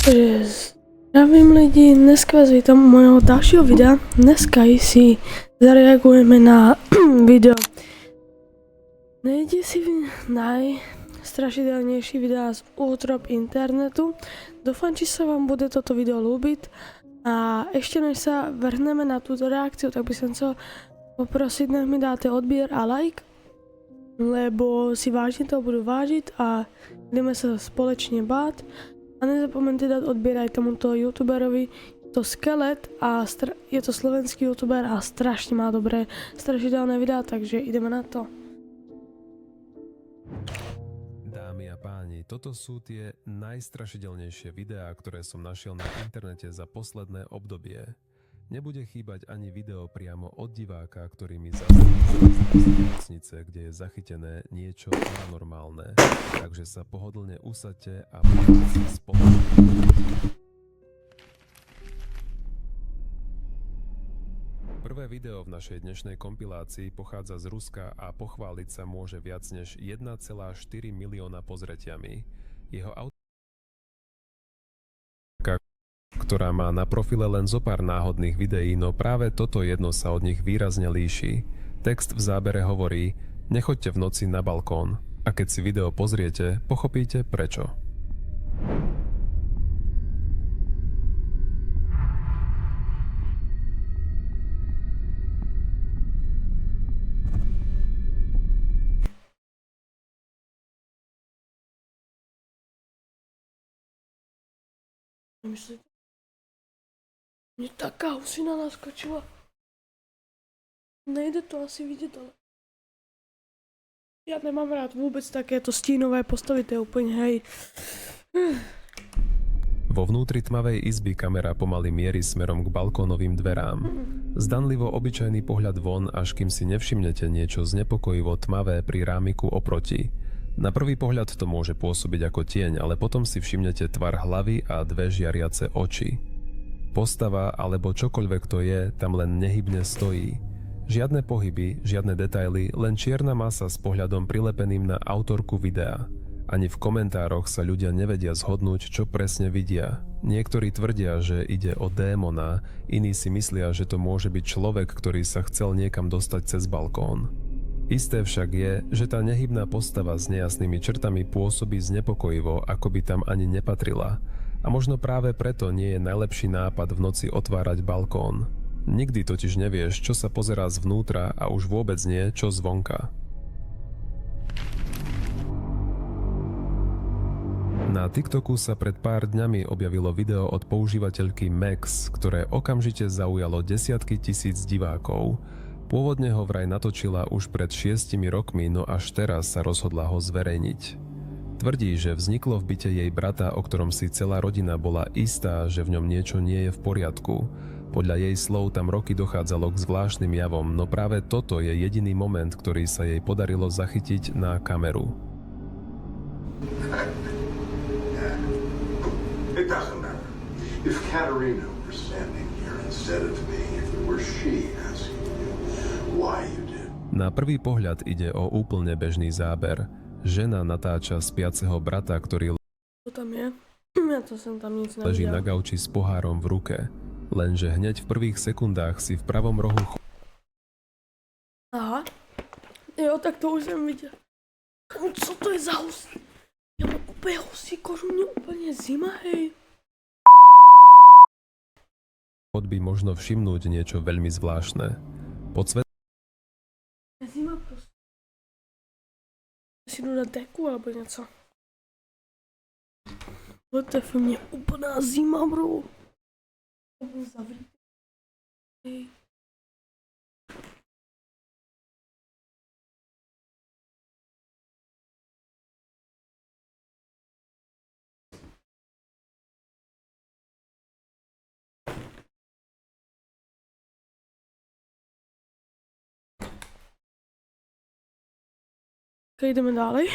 Takže zdravím lidi, dneska vás vítám u mojho dalšího videa. Dneska si zareagujeme na video najstrašidelnější videa z útrop internetu. Doufám, že se vám bude toto video ľúbiť. A ještě než se vrhneme na tuto reakciu, tak bych chcel poprosit, nech mi dáte odběr a like, lebo si vážně toho budu vážit a jdeme se společně bát. A nezapomeňte dát odběr aj tomuto youtuberovi, je to Skelet a je to slovenský youtuber a strašně má dobré strašidelné videa, takže ideme na to. Dámy a páni, toto sú tie najstrašidelnejšie videá, ktoré som našiel na internete za posledné obdobie. Nebude chýbať ani video priamo od diváka, ktorý mi zaslúžil z nemocnice, kde je zachytené niečo paranormálne. Takže sa pohodlne usaďte a poďme si spolu. Prvé video v našej dnešnej kompilácii pochádza z Ruska a pochváliť sa môže viac než 1,4 milióna pozretiami. Jeho ktorá má na profile len zo pár náhodných videí, no práve toto jedno sa od nich výrazne líši. Text v zábere hovorí: nechoďte v noci na balkón. A keď si video pozriete, pochopíte prečo. Myslíte? Mně taká husina naskočila. Nejde to asi vidět, ale já nemám rád vůbec takéto stínové postavy, to je úplně hej. Vo vnútri tmavej izby kamera pomaly mierí smerom k balkónovým dverám. Zdanlivo obyčajný pohľad von, až kým si nevšimnete niečo znepokojivo tmavé pri rámiku oproti. Na prvý pohľad to môže pôsobiť ako tieň, ale potom si všimnete tvar hlavy a dve žiariace oči. Postava alebo čokoľvek to je, tam len nehybne stojí. Žiadne pohyby, žiadne detaily, len čierna masa s pohľadom prilepeným na autorku videa. Ani v komentároch sa ľudia nevedia zhodnúť, čo presne vidia. Niektorí tvrdia, že ide o démona, iní si myslia, že to môže byť človek, ktorý sa chcel niekam dostať cez balkón. Isté však je, že tá nehybná postava s nejasnými črtami pôsobí znepokojivo, ako by tam ani nepatrila. A možno práve preto nie je najlepší nápad v noci otvárať balkón. Nikdy totiž nevieš, čo sa pozerá zvnútra a už vôbec nie, čo zvonka. Na TikToku sa pred pár dňami objavilo video od používateľky Max, ktoré okamžite zaujalo desiatky tisíc divákov. Pôvodne ho vraj natočila už pred 6 rokmi, no až teraz sa rozhodla ho zverejniť. Tvrdí, že vzniklo v byte jej brata, o ktorom si celá rodina bola istá, že v ňom niečo nie je v poriadku. Podľa jej slov tam roky dochádzalo k zvláštnym javom, no práve toto je jediný moment, ktorý sa jej podarilo zachytiť na kameru. It doesn't matter. If Katerina were standing here instead of me, if it were she asking you why you did. Na prvý pohľad ide o úplne bežný záber. Žena natáča spiaceho brata, ktorý To tam je? Ja to som tam nic leží nevidel. na gauči s pohárom v ruke. Lenže hneď v prvých sekundách si v pravom rohu Aha. Jo, tak to už jsem viděl. Co to je za hus? Já mám úplně husí kožu, mě úplně zima, hej. chodby možno všimnúť niečo veľmi zvláštne. Pod Zima prostě. Si jdu na deku alebo něco. WTF, mě úplná zima, bro. To byl zavřít. Hej. Ideme ďalej.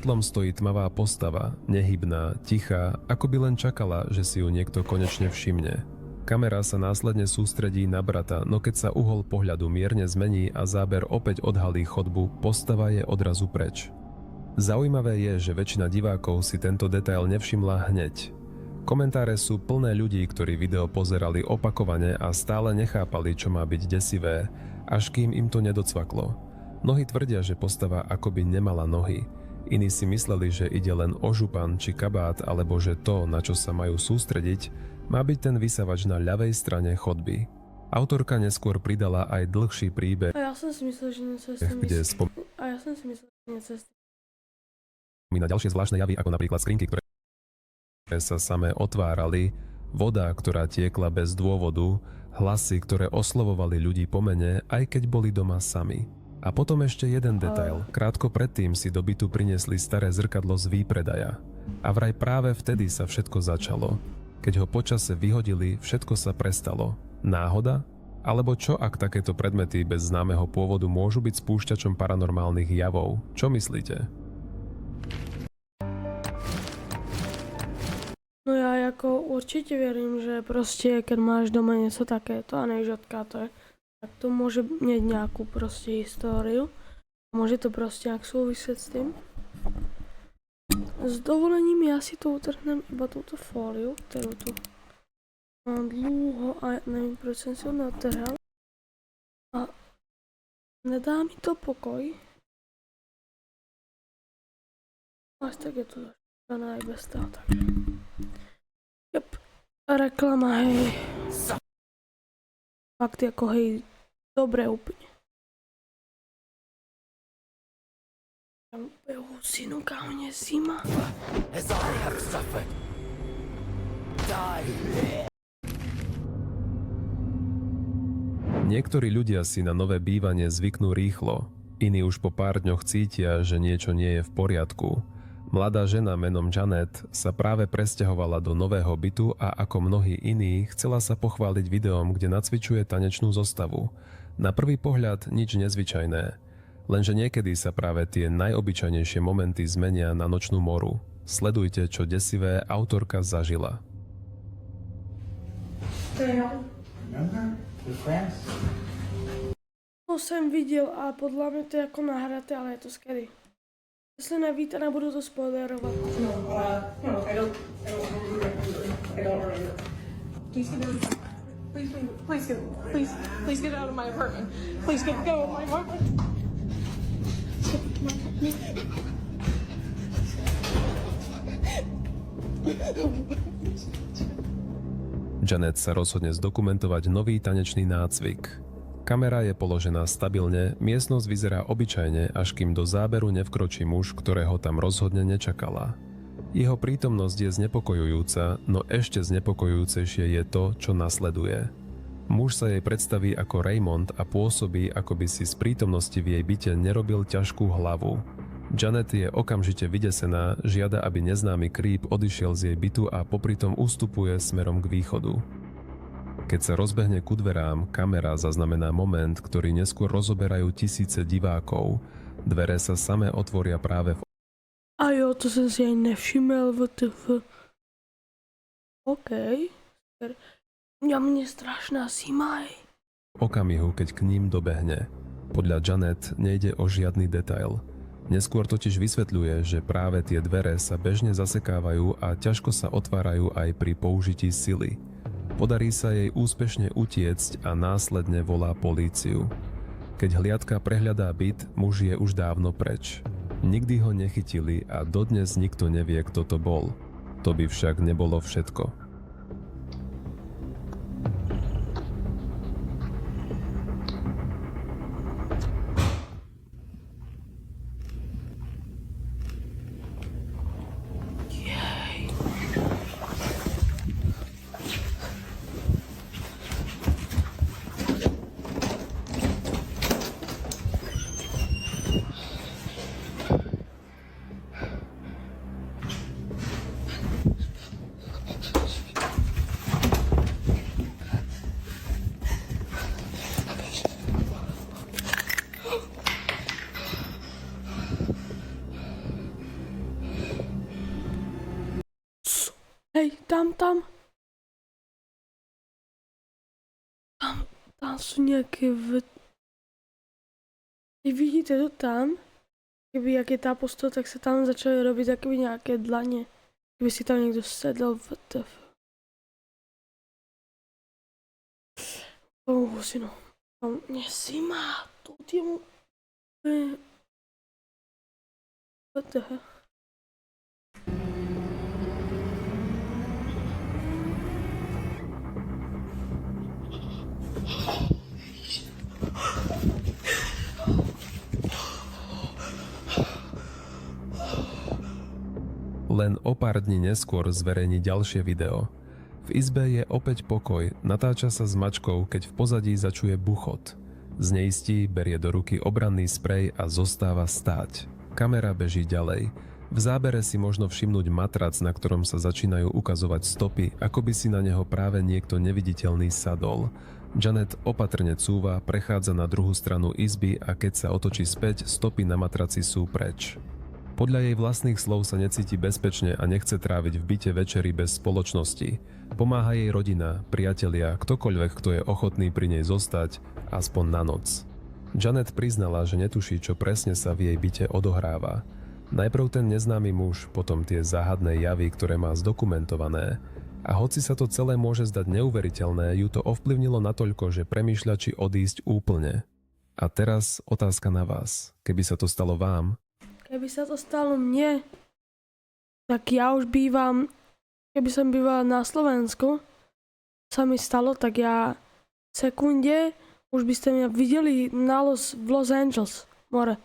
svetlom stojí tmavá postava, nehybná, tichá, ako by len čakala, že si ju niekto konečne všimne. Kamera sa následne sústredí na brata, no keď sa uhol pohľadu mierne zmení a záber opäť odhalí chodbu, postava je odrazu preč. Zaujímavé je, že väčšina divákov si tento detail nevšimla hneď. Komentáre sú plné ľudí, ktorí video pozerali opakovane a stále nechápali, čo má byť desivé, až kým im to nedocvaklo. Mnohí tvrdia, že postava akoby nemala nohy. Iní si mysleli, že ide len o župan či kabát, alebo že to, na čo sa majú sústrediť, má byť ten vysavač na ľavej strane chodby. Autorka neskôr pridala aj dlhší príbeh, A ja som si myslel, že niečo s tým kde A ja som si myslel, že niečo s tým. spomína ďalšie zvláštne javy, ako napríklad skrinky, ktoré sa samé otvárali, voda, ktorá tiekla bez dôvodu, hlasy, ktoré oslovovali ľudí po mene, aj keď boli doma sami. A potom ešte jeden detail. Krátko predtým si do bytu priniesli staré zrkadlo z výpredaja. A vraj práve vtedy sa všetko začalo. Keď ho počase vyhodili, všetko sa prestalo. Náhoda? Alebo čo, ak takéto predmety bez známeho pôvodu môžu byť spúšťačom paranormálnych javov? Čo myslíte? No ja ako určite verím, že proste keď máš doma niečo takéto a nevíš odkiaľ to je, tak to môže mať nejakú proste históriu. Môže to proste nejak súvisieť s tým. S dovolením ja si tu utrhnem iba túto fóliu, ktorú tu mám dlho a neviem, proč som si ho natrhal. A nedá mi to pokoj. Až tak je to daná aj bez toho, tak. Jop, reklama, hej. Fakt ako hej, dobre úplne. Tam je husinu, kámo, zima. As I have suffered. Die. Niektorí ľudia si na nové bývanie zvyknú rýchlo, iní už po pár dňoch cítia, že niečo nie je v poriadku. Mladá žena menom Janet sa práve presťahovala do nového bytu a ako mnohí iní chcela sa pochváliť videom, kde nacvičuje tanečnú zostavu. Na prvý pohľad nič nezvyčajné, lenže niekedy sa práve tie najobyčajnejšie momenty zmenia na nočnú moru. Sledujte, čo desivé autorka zažila. To jsem viděl a podle mě to je jako nahraté, ale je to scary. Jestli nevíte, nebudu to spoilerovat. No, I don't remember. Please get out. Please get out of my apartment. Please get out of my apartment. Janet sa rozhodne zdokumentovať nový tanečný nácvik. Kamera je položená stabilne, miestnosť vyzerá obyčajne, až kým do záberu nevkročí muž, ktorého tam rozhodne nečakala. Jeho prítomnosť je znepokojujúca, no ešte znepokojujúcejšie je to, čo nasleduje. Muž sa jej predstaví ako Raymond a pôsobí, ako by si z prítomnosti v jej byte nerobil ťažkú hlavu. Janet je okamžite vydesená, žiada, aby neznámy creep odišiel z jej bytu a popritom ustupuje smerom k východu. Keď sa rozbehne ku dverám, kamera zaznamená moment, ktorý neskôr rozoberajú tisíce divákov. Dvere sa samé otvoria práve v A jo, to jsem si ani nevšiml, WTF. OK. Ja mne strašná zima, hej. okamihu, keď k ním dobehne. Podľa Janet nejde o žiadny detail. Neskôr totiž vysvetľuje, že práve tie dvere sa bežne zasekávajú a ťažko sa otvárajú aj pri použití sily. Podarí sa jej úspešne utiecť a následne volá políciu. Keď hliadka prehľadá byt, muž je už dávno preč. Nikdy ho nechytili a dodnes nikto nevie, kto to bol. To by však nebolo všetko. Hej, tam. Tam sú nejaké Vidíte to tam? Keby jak je tá postava, tak sa tam začali robiť akoby nejaké dlane. Keby si tam niekto sedel, WTF. Husino. Nesima, to tiemu... WTF. Len o pár dní neskôr zverejní ďalšie video. V izbe je opäť pokoj, natáča sa s mačkou, keď v pozadí začuje buchot. Zneistí, berie do ruky obranný sprej a zostáva stáť. Kamera beží ďalej. V zábere si možno všimnúť matrac, na ktorom sa začínajú ukazovať stopy, ako by si na neho práve niekto neviditeľný sadol. Janet opatrne cúva, prechádza na druhú stranu izby a keď sa otočí späť, stopy na matraci sú preč. Podľa jej vlastných slov sa necíti bezpečne a nechce tráviť v byte večery bez spoločnosti. Pomáha jej rodina, priatelia, ktokoľvek, kto je ochotný pri nej zostať, aspoň na noc. Janet priznala, že netuší, čo presne sa v jej byte odohráva. Najprv ten neznámy muž, potom tie záhadné javy, ktoré má zdokumentované. A hoci sa to celé môže zdať neuveriteľné, ju to ovplyvnilo natoľko, že premýšľa, či odísť úplne. A teraz otázka na vás. Keby sa to stalo vám, Keby sa to stalo mne, tak ja už bývam, keby som bývala na Slovensku, sa mi stalo, tak ja v sekunde už by ste mňa videli v Los Angeles, more.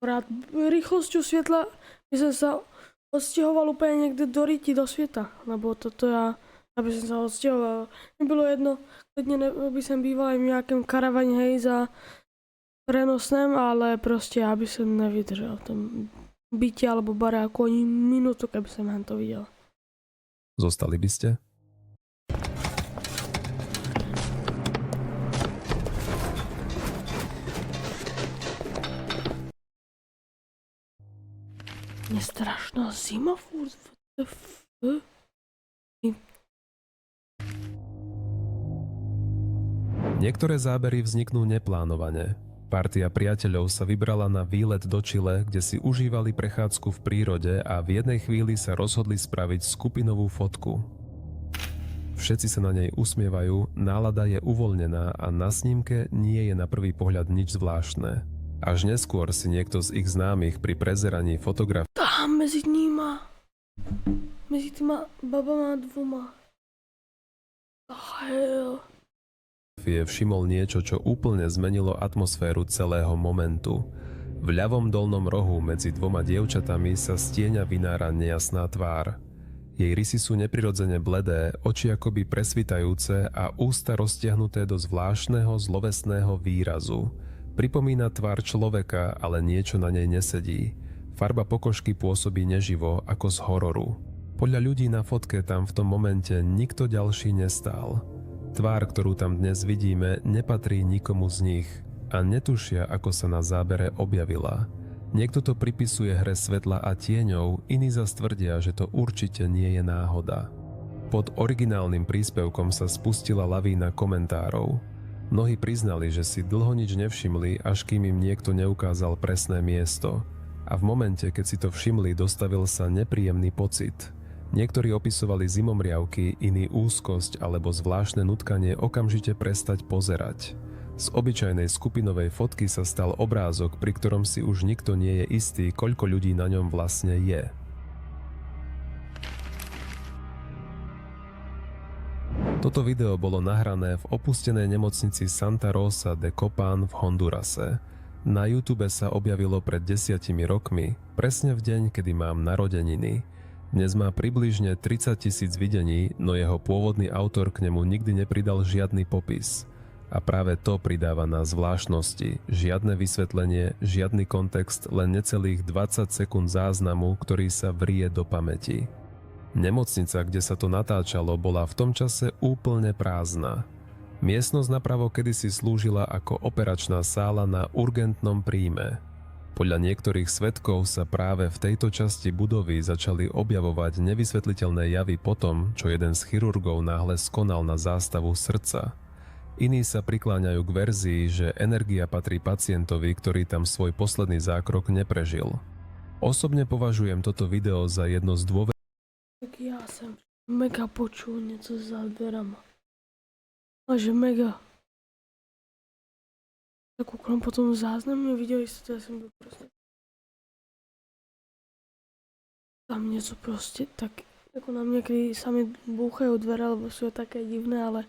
Rád rýchlosťou svetla by som sa odsťahoval úplne niekde do riti, do sveta, lebo toto ja by som sa odsťahoval. Nebylo jedno, keď by som býval aj v nejakém karavane, hej, za prenosném, ale proste ja by som nevydržal v tom byte alebo baráku ani minútu, keby som to videl. zostali by ste? Je strašná zima furt. Niektoré zábery vzniknú neplánovane. Partia priateľov sa vybrala na výlet do Chile, kde si užívali prechádzku v prírode a v jednej chvíli sa rozhodli spraviť skupinovú fotku. Všetci sa na nej usmievajú, nálada je uvoľnená a na snímke nie je na prvý pohľad nič zvláštne. Až neskôr si niekto z ich známych pri prezeraní fotografií Tam medzi týma babama dvoma. Hell. všimol niečo, čo úplne zmenilo atmosféru celého momentu. V ľavom dolnom rohu medzi dvoma dievčatami sa stieňa vynára nejasná tvár. Jej rysy sú neprirodzene bledé, oči akoby presvitajúce a ústa roztiahnuté do zvláštneho zlovesného výrazu. Pripomína tvár človeka, ale niečo na nej nesedí. Farba pokožky pôsobí neživo, ako z hororu. Podľa ľudí na fotke tam v tom momente nikto ďalší nestál. Tvár, ktorú tam dnes vidíme, nepatrí nikomu z nich a netušia, ako sa na zábere objavila. Niekto to pripisuje hre svetla a tieňov, iní zas tvrdia, že to určite nie je náhoda. Pod originálnym príspevkom sa spustila lavína komentárov. Mnohí priznali, že si dlho nič nevšimli, až kým im niekto neukázal presné miesto. A v momente, keď si to všimli, dostavil sa nepríjemný pocit. Niektorí opisovali zimomriavky, iní úzkosť alebo zvláštne nutkanie okamžite prestať pozerať. Z obyčajnej skupinovej fotky sa stal obrázok, pri ktorom si už nikto nie je istý, koľko ľudí na ňom vlastne je. Toto video bolo nahrané v opustenej nemocnici Santa Rosa de Copán v Hondurase. Na YouTube sa objavilo pred 10 rokmi, presne v deň, kedy mám narodeniny. Dnes má približne 30 000 videní, no jeho pôvodný autor k nemu nikdy nepridal žiadny popis. A práve to pridáva na zvláštnosti. Žiadne vysvetlenie, žiadny kontext, len necelých 20 sekúnd záznamu, ktorý sa vrie do pamäti. Nemocnica, kde sa to natáčalo, bola v tom čase úplne prázdna. Miestnosť napravo kedysi slúžila ako operačná sála na urgentnom príjme. Podľa niektorých svedkov sa práve v tejto časti budovy začali objavovať nevysvetliteľné javy po tom, čo jeden z chirurgov náhle skonal na zástavu srdca. Iní sa prikláňajú k verzii, že energia patrí pacientovi, ktorý tam svoj posledný zákrok neprežil. Osobne považujem toto video za jedno z Tak já jsem mega počul něco za dverama. Ale mega. Tak koukám po tom záznamu, viděli jste to, já jsem byl prostě. Tam něco prostě tak, jako na mě, když sami bouchají dvere, alebo jsou také divné, ale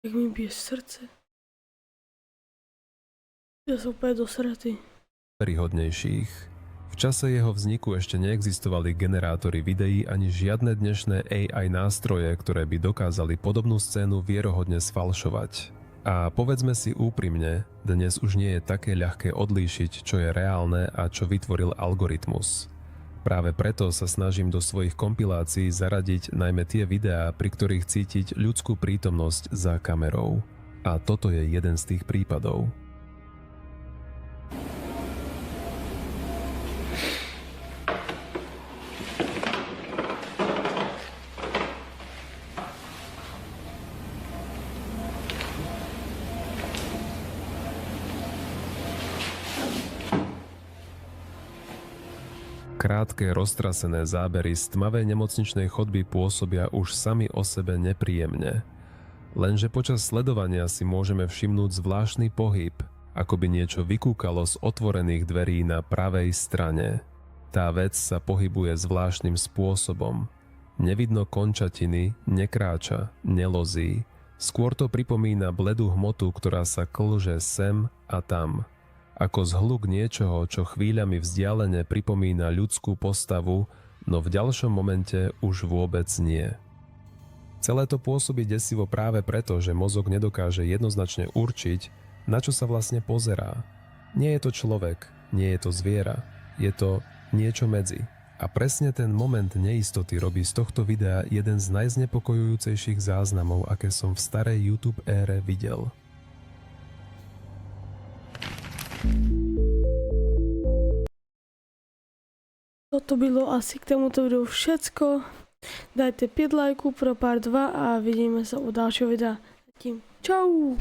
jak mi bije srdce. Ja som úplne dosratý. Perihodnejších. V čase jeho vzniku ešte neexistovali generátory videí ani žiadne dnešné AI nástroje, ktoré by dokázali podobnú scénu vierohodne sfalšovať. A povedzme si úprimne, dnes už nie je také ľahké odlíšiť, čo je reálne a čo vytvoril algoritmus. Práve preto sa snažím do svojich kompilácií zaradiť najmä tie videá, pri ktorých cítiť ľudskú prítomnosť za kamerou. A toto je jeden z tých prípadov. Krátke, roztrasené zábery z tmavej nemocničnej chodby pôsobia už sami o sebe nepríjemne. Lenže počas sledovania si môžeme všimnúť zvláštny pohyb, ako by niečo vykúkalo z otvorených dverí na pravej strane. Tá vec sa pohybuje zvláštnym spôsobom. Nevidno končatiny, nekráča, nelozí. Skôr to pripomína bledú hmotu, ktorá sa klže sem a tam. Ako zhluk niečoho, čo chvíľami vzdialene pripomína ľudskú postavu, no v ďalšom momente už vôbec nie. Celé to pôsobí desivo práve preto, že mozog nedokáže jednoznačne určiť, na čo sa vlastne pozerá. Nie je to človek, nie je to zviera, je to niečo medzi. A presne ten moment neistoty robí z tohto videa jeden z najznepokojujúcejších záznamov, aké som v starej YouTube ére videl. Toto bylo asi k tomuto videu všecko. Dajte 5 lajků pro part 2 a vidíme se u dalšího videa. Zatím čau!